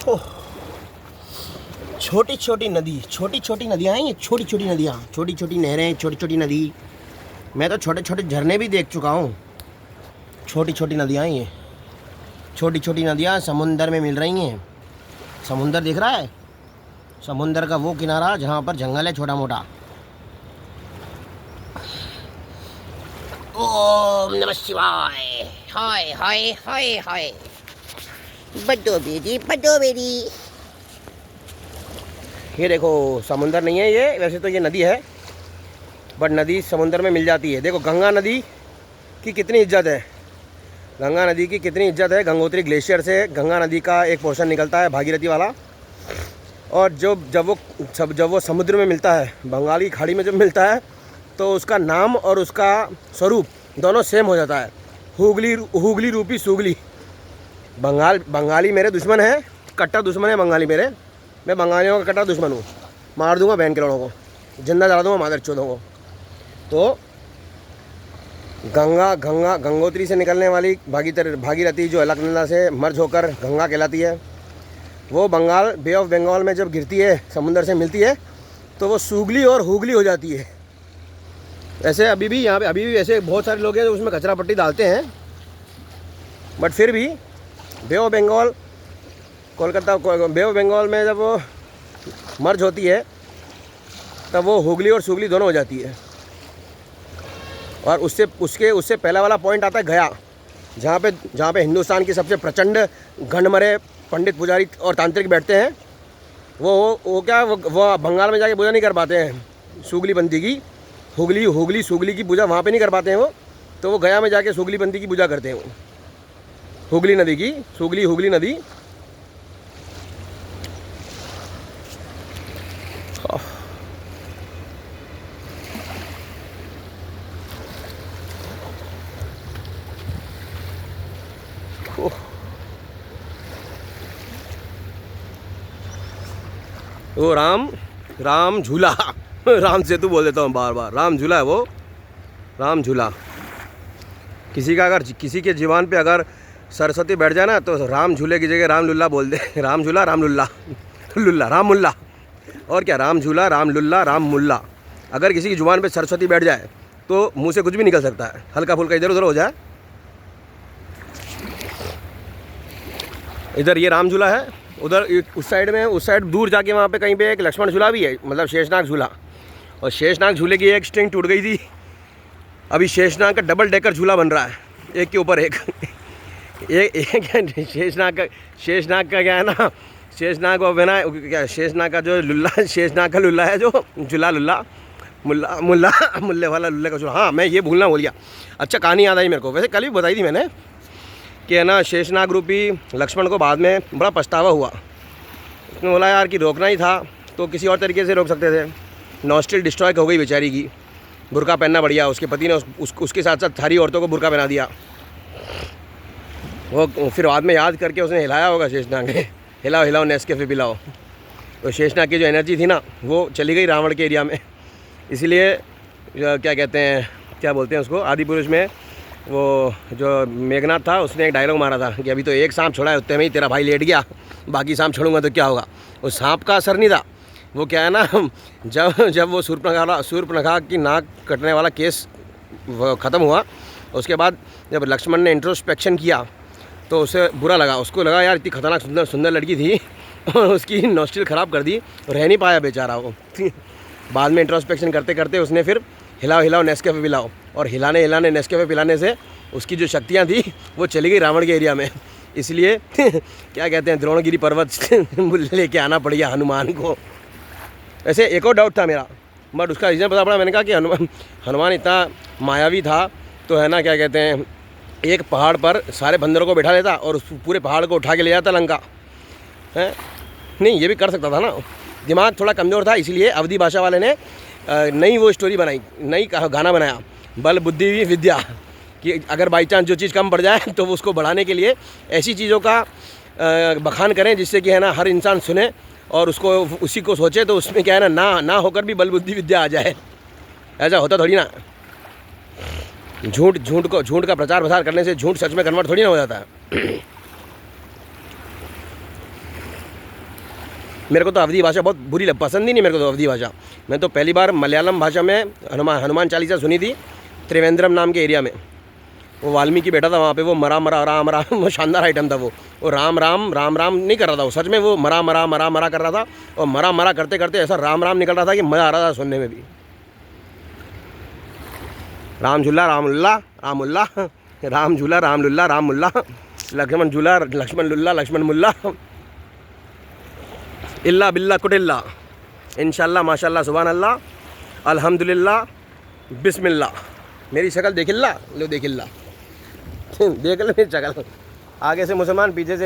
ओह, छोटी छोटी नदी, छोटी छोटी नदियाँ हैं ये, छोटी छोटी नदियाँ, छोटी छोटी नहरें, छोटी छोटी नदी। मैं तो छोटे छोटे झरने भी देख चुका हूँ। छोटी छोटी नदियाँ हैं ये, छोटी छोटी नदियाँ समुंदर में मिल रही हैं। समुंदर दिख रहा है, समुंदर का वो किनारा जहाँ पर जंगल है छोटा मोटा। ओम नमः शिवाय। हाय हाय हाय हाय, बड्डो बेटी। ये देखो समुंदर नहीं है ये, वैसे तो ये नदी है, बट नदी समुंदर में मिल जाती है। देखो गंगा नदी की कितनी इज्जत है, गंगा नदी की कितनी इज्जत है। गंगोत्री ग्लेशियर से गंगा नदी का एक पोर्शन निकलता है भागीरथी वाला, और जब वो समुद्र में मिलता है, बंगाली खाड़ी में जब मिलता है, तो उसका नाम और उसका स्वरूप दोनों सेम हो जाता है। हुगली रूपी सुगली। बंगाली मेरे दुश्मन है, कट्टर दुश्मन है बंगाली मेरे। मैं बंगालियों का कट्टर दुश्मन हूँ, मार दूंगा बहन के लोगों को, जिंदा जला दूंगा मादर चौधों को। तो गंगोत्री से निकलने वाली भागीरथी जो अलकनंदा से मर्ज होकर गंगा कहलाती है, वो बे ऑफ बंगाल में जब गिरती है, समुंदर से मिलती है, तो वो सुगली और हुगली हो जाती है। ऐसे अभी भी यहाँ पे ऐसे बहुत सारे लोग हैं जो उसमें कचरा पट्टी डालते हैं, बट फिर भी Bay of Bengal Bay of Bengal में जब वो मर्ज होती है, तब वो हुगली और सुगली दोनों हो जाती है। और उससे पहला वाला पॉइंट आता है गया, जहाँ पे हिंदुस्तान की सबसे प्रचंड घंडमरे पंडित पुजारी और तांत्रिक बैठते हैं। वो बंगाल में जाके पूजा नहीं कर पाते हैं सुगली बंदी की, हुगली सुगली की पूजा वहाँ पे नहीं कर पाते हैं वो, तो वो गया में जाके सुगली बंदी की पूजा करते हैं। वो हुगली नदी की, हुगली नदी। वो राम झूला राम सेतु बोल देता हूँ बार बार, राम झूला है वो, राम झूला। किसी के जीवान पे अगर सरस्वती बैठ जाए ना, तो राम झूले की जगह राम लुल्ला बोल दे। राम झूला, राम लुल्ला, लुल्ला राम मुल्ला, और क्या, राम झूला, राम लुल्ला, राम मुल्ला। अगर किसी की जुबान पे सरस्वती बैठ जाए तो मुंह से कुछ भी निकल सकता है, हल्का फुल्का इधर उधर हो जाए। इधर ये राम झूला है, उधर उस साइड दूर जाके वहाँ पे कहीं पे एक लक्ष्मण झूला भी है, मतलब शेषनाग झूला। और शेषनाग झूले की एक स्ट्रिंग टूट गई थी, अभी शेषनाग का डबल डेकर झूला बन रहा है, एक के ऊपर एक। शेषनाग का क्या है ना, शेषनाग को बना क्या, शेषनाग का जो लुल्ला, शेषनाग का लुल्ला है जो झूला, लुल्ला मुल्ले वाला लुल्ले का झूला। हाँ, मैं ये भूलना भूल गया। अच्छा, कहानी याद आई मेरे को, वैसे कल भी बताई थी मैंने कि है ना, शेषनाग रूपी लक्ष्मण को बाद में बड़ा पछतावा हुआ। उसने बोला यार कि रोकना ही था तो किसी और तरीके से रोक सकते थे। नॉस्ट्रिल डिस्ट्रॉय हो गई बेचारी की, बुर्का पहनना बढ़िया, उसके पति ने उसके साथ साथ सारी औरतों को बुर्का पहना दिया। वो फिर बाद में याद करके उसने हिलाया होगा शेषनाग ने, हिलाओ नेस्कैफे पिलाओ। तो शेषनाग की जो एनर्जी थी ना, वो चली गई रावण के एरिया में। इसीलिए क्या कहते हैं, क्या बोलते हैं उसको, आदि पुरुष में वो जो मेघनाथ था, उसने एक डायलॉग मारा था कि अभी तो एक सांप छोड़ा है, उतने में ही तेरा भाई लेट गया, बाकी सांप छोड़ूंगा तो क्या होगा। उस सांप का असर नहीं था, वो क्या है ना, जब वो शूर्पणखा की नाक कटने वाला केस ख़त्म हुआ, उसके बाद जब लक्ष्मण ने इंट्रोस्पेक्शन किया तो उसे बुरा लगा। उसको लगा यार इतनी खतरनाक सुंदर लड़की थी और उसकी नॉस्ट्रिल ख़राब कर दी, रह नहीं पाया बेचारा वो। बाद में इंट्रोस्पेक्शन करते करते उसने फिर हिलाओ नेस्कैफे पिलाओ, और हिलाने नेस्कैफे पिलाने से उसकी जो शक्तियाँ थी वो चली गई रावण के एरिया में। इसलिए क्या कहते हैं, द्रोणगिरी पर्वत लेके आना पड़ गया हनुमान को। ऐसे एक और डाउट था मेरा, बट उसका रीज़न पता पड़ा। मैंने कहा कि हनुमान इतना मायावी था तो है ना, क्या कहते हैं, एक पहाड़ पर सारे बंदरों को बैठा लेता और उस पूरे पहाड़ को उठा के ले जाता लंका है। नहीं, ये भी कर सकता था ना, दिमाग थोड़ा कमज़ोर था, इसलिए अवधी भाषा वाले ने नई वो स्टोरी बनाई, नई गाना बनाया, बल बुद्धि विद्या, कि अगर बाई चांस जो चीज़ कम पड़ जाए तो उसको बढ़ाने के लिए ऐसी चीज़ों का बखान करें जिससे कि है ना हर इंसान सुने और उसको उसी को सोचे, तो उसमें क्या है ना होकर भी बल बुद्धि विद्या आ जाए। ऐसा होता थोड़ी ना, झूठ का प्रचार प्रसार करने से झूठ सच में कन्वर्ट थोड़ी ना हो जाता है। मेरे को तो अवधी भाषा बहुत बुरी पसंद ही नहीं मेरे को तो अवधी भाषा। मैं तो पहली बार मलयालम भाषा में हनुमान चालीसा सुनी थी त्रिवेंद्रम नाम के एरिया में। वो वाल्मीकि बैठा था वहाँ पे, वो मरा मरा राम राम, वो शानदार आइटम था। वो राम राम राम राम नहीं कर रहा था वो, सच में वो मरा मरा मरा मरा कर रहा था। और मरा मरा करते करते ऐसा राम राम निकल रहा था कि मज़ा आ रहा था सुनने में भी। राम झूला राम लुल्ला राम उल्ला, राम झूला राम लुल्ला राम मुल्ला, लक्ष्मण झूला लक्ष्मण लुल्ला लक्ष्मण मुल्ला, इल्ला बिल्ला कुटिल्ला, इंशाल्लाह माशाल्लाह सुभान अल्लाह अल्हम्दुलिल्लाह बिस्मिल्लाह। मेरी शक्ल देखिल्ला, लो देखिल्ला, देख लो मेरी शक्ल, आगे से मुसलमान पीछे से